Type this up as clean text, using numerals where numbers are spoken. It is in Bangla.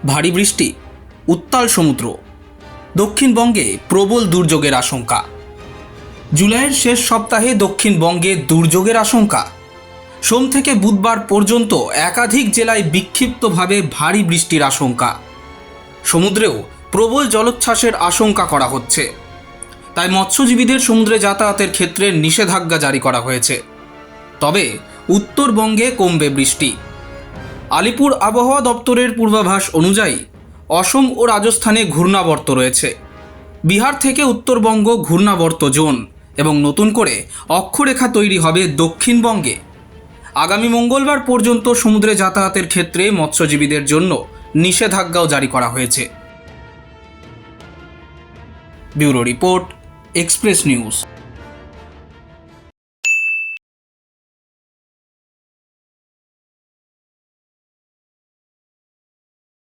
ভারী বৃষ্টি, উত্তাল সমুদ্র, দক্ষিণবঙ্গে প্রবল দুর্যোগের আশঙ্কা। জুলাইয়ের শেষ সপ্তাহে দক্ষিণবঙ্গে দুর্যোগের আশঙ্কা। সোম থেকে বুধবার পর্যন্ত একাধিক জেলায় বিক্ষিপ্তভাবে ভারী বৃষ্টির আশঙ্কা। সমুদ্রেও প্রবল জলোচ্ছ্বাসের আশঙ্কা করা হচ্ছে। তাই মৎস্যজীবীদের সমুদ্রে যাতায়াতের ক্ষেত্রে নিষেধাজ্ঞা জারি করা হয়েছে। তবে উত্তরবঙ্গে কমবে বৃষ্টি। আলিপুর আবহাওয়া দপ্তরের পূর্বাভাস অনুযায়ী অসম ও রাজস্থানে ঘূর্ণাবর্ত রয়েছে। বিহার থেকে উত্তরবঙ্গ ঘূর্ণাবর্ত জোন এবং নতুন করে অক্ষরেখা তৈরি হবে দক্ষিণবঙ্গে। আগামী মঙ্গলবার পর্যন্ত সমুদ্রে যাতায়াতের ক্ষেত্রে মৎস্যজীবীদের জন্য নিষেধাজ্ঞাও জারি করা হয়েছে। Bureau report, express news.